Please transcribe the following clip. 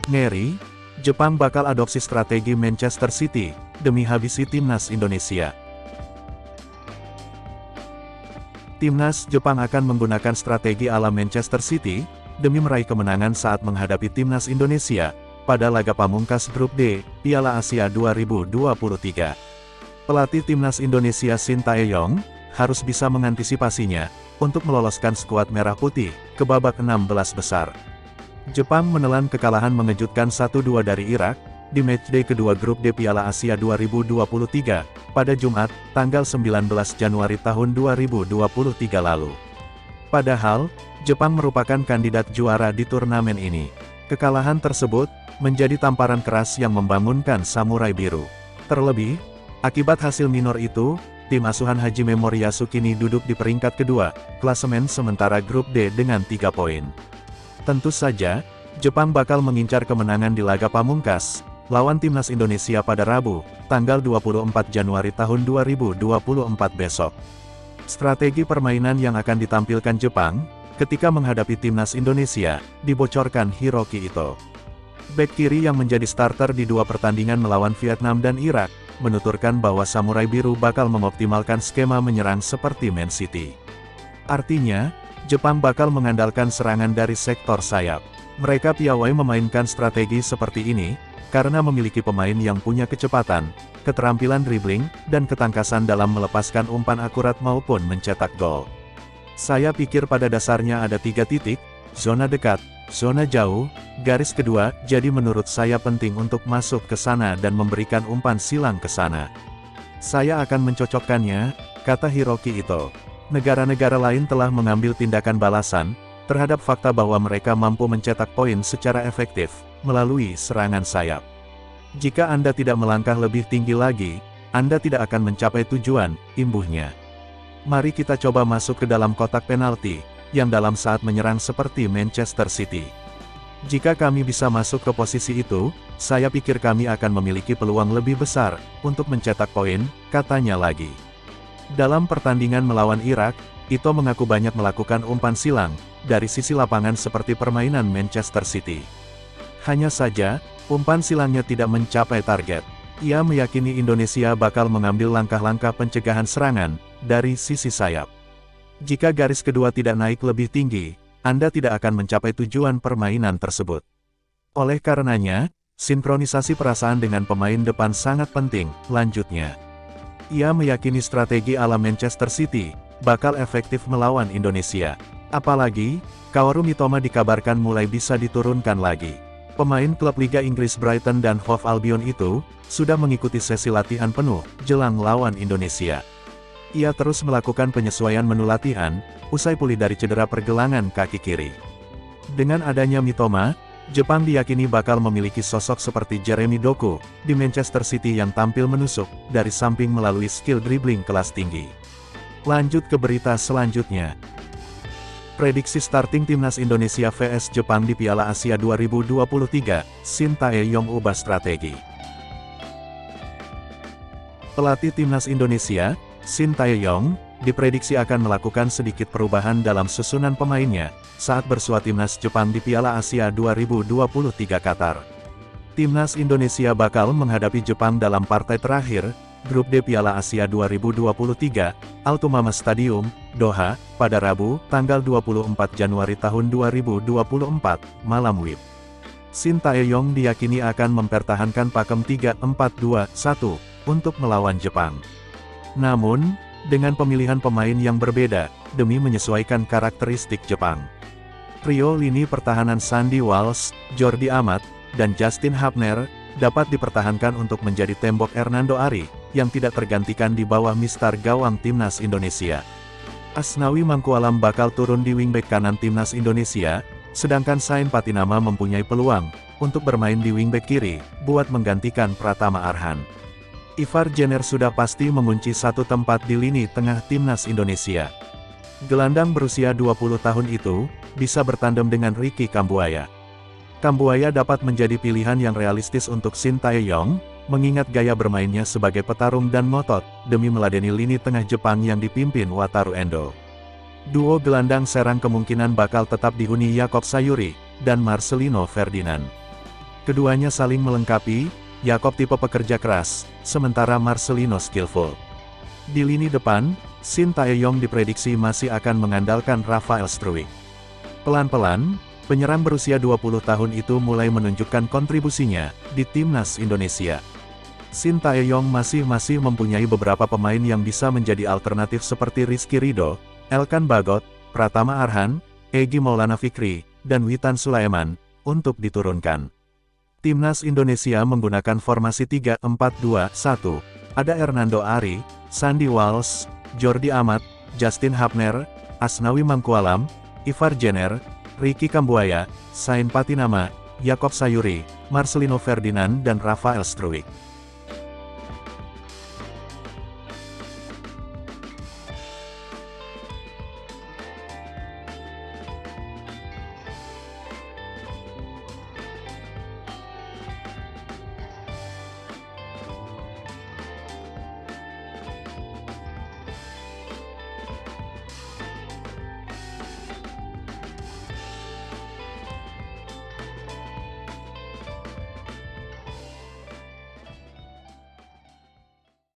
Ngeri, Jepang bakal adopsi strategi Manchester City, demi habisi timnas Indonesia. Timnas Jepang akan menggunakan strategi ala Manchester City, demi meraih kemenangan saat menghadapi timnas Indonesia, pada laga pamungkas Grup D, Piala Asia 2023. Pelatih timnas Indonesia Shin Tae-yong, harus bisa mengantisipasinya, untuk meloloskan skuad merah putih, ke babak 16 besar. Jepang menelan kekalahan mengejutkan 1-2 dari Irak, di matchday kedua Grup D Piala Asia 2023, pada Jumat, tanggal 19 Januari tahun 2023 lalu. Padahal, Jepang merupakan kandidat juara di turnamen ini. Kekalahan tersebut, menjadi tamparan keras yang membangunkan Samurai Biru. Terlebih, akibat hasil minor itu, tim asuhan Hajime Moriyasu kini duduk di peringkat kedua, klasemen sementara Grup D dengan 3 poin. Tentu saja, Jepang bakal mengincar kemenangan di laga pamungkas, lawan timnas Indonesia pada Rabu, tanggal 24 Januari tahun 2024 besok. Strategi permainan yang akan ditampilkan Jepang, ketika menghadapi timnas Indonesia, dibocorkan Hiroki Ito. Bek kiri yang menjadi starter di dua pertandingan melawan Vietnam dan Irak, menuturkan bahwa Samurai Biru bakal mengoptimalkan skema menyerang seperti Man City. Artinya, Jepang bakal mengandalkan serangan dari sektor sayap. Mereka piawai memainkan strategi seperti ini, karena memiliki pemain yang punya kecepatan, keterampilan dribbling, dan ketangkasan dalam melepaskan umpan akurat maupun mencetak gol. Saya pikir pada dasarnya ada 3 titik, zona dekat, zona jauh, garis kedua, jadi menurut saya penting untuk masuk ke sana dan memberikan umpan silang ke sana. Saya akan mencocokkannya, kata Hiroki Ito. Negara-negara lain telah mengambil tindakan balasan, terhadap fakta bahwa mereka mampu mencetak poin secara efektif, melalui serangan sayap. Jika Anda tidak melangkah lebih tinggi lagi, Anda tidak akan mencapai tujuan, imbuhnya. Mari kita coba masuk ke dalam kotak penalti, yang dalam saat menyerang seperti Manchester City. Jika kami bisa masuk ke posisi itu, saya pikir kami akan memiliki peluang lebih besar, untuk mencetak poin, katanya lagi. Dalam pertandingan melawan Irak, Ito mengaku banyak melakukan umpan silang, dari sisi lapangan seperti permainan Manchester City. Hanya saja, umpan silangnya tidak mencapai target. Ia meyakini Indonesia bakal mengambil langkah-langkah pencegahan serangan, dari sisi sayap. Jika garis kedua tidak naik lebih tinggi, Anda tidak akan mencapai tujuan permainan tersebut. Oleh karenanya, sinkronisasi perasaan dengan pemain depan sangat penting, lanjutnya. Ia meyakini strategi ala Manchester City, bakal efektif melawan Indonesia. Apalagi, Kaoru Mitoma dikabarkan mulai bisa diturunkan lagi. Pemain klub Liga Inggris Brighton dan Hove Albion itu, sudah mengikuti sesi latihan penuh, jelang lawan Indonesia. Ia terus melakukan penyesuaian menu latihan, usai pulih dari cedera pergelangan kaki kiri. Dengan adanya Mitoma, Jepang diyakini bakal memiliki sosok seperti Jeremy Doku, di Manchester City yang tampil menusuk, dari samping melalui skill dribbling kelas tinggi. Lanjut ke berita selanjutnya. Prediksi starting timnas Indonesia vs Jepang di Piala Asia 2023, Shin Tae-yong ubah strategi. Pelatih timnas Indonesia, Shin Tae-yong, diprediksi akan melakukan sedikit perubahan dalam susunan pemainnya, saat bersua timnas Jepang di Piala Asia 2023 Qatar. Timnas Indonesia bakal menghadapi Jepang dalam partai terakhir, Grup D Piala Asia 2023, Altumama Stadium, Doha, pada Rabu, tanggal 24 Januari tahun 2024, malam WIB. Shin Tae-yong diyakini akan mempertahankan pakem 3-4-2-1, untuk melawan Jepang. Namun, dengan pemilihan pemain yang berbeda, demi menyesuaikan karakteristik Jepang. Trio lini pertahanan Sandy Walsh, Jordi Amat, dan Justin Hapner, dapat dipertahankan untuk menjadi tembok Hernando Ari, yang tidak tergantikan di bawah mistar gawang timnas Indonesia. Asnawi Mangkualam bakal turun di wingback kanan timnas Indonesia, sedangkan Sain Patinama mempunyai peluang, untuk bermain di wingback kiri, buat menggantikan Pratama Arhan. Ivar Jenner sudah pasti mengunci satu tempat di lini tengah timnas Indonesia. Gelandang berusia 20 tahun itu, bisa bertandem dengan Ricky Kambuaya. Kambuaya dapat menjadi pilihan yang realistis untuk Shin Tae-yong, mengingat gaya bermainnya sebagai petarung dan ngotot, demi meladeni lini tengah Jepang yang dipimpin Wataru Endo. Duo gelandang serang kemungkinan bakal tetap dihuni Yakob Sayuri, dan Marcelino Ferdinand. Keduanya saling melengkapi, Yakob tipe pekerja keras, sementara Marcelino skillful. Di lini depan, Shin Tae-yong diprediksi masih akan mengandalkan Rafael Struijk. Pelan-pelan, penyerang berusia 20 tahun itu mulai menunjukkan kontribusinya di timnas Indonesia. Shin Tae-yong masih mempunyai beberapa pemain yang bisa menjadi alternatif seperti Rizky Ridho, Elkan Bagot, Pratama Arhan, Egy Maulana Fikri, dan Witan Sulaiman, untuk diturunkan. Timnas Indonesia menggunakan formasi 3-4-2-1, ada Hernando Ari, Sandy Walsh, Jordi Amat, Justin Hapner, Asnawi Mangkualam, Ivar Jenner, Ricky Kambuaya, Sain Patinama, Yakob Sayuri, Marcelino Ferdinand dan Rafael Struijk.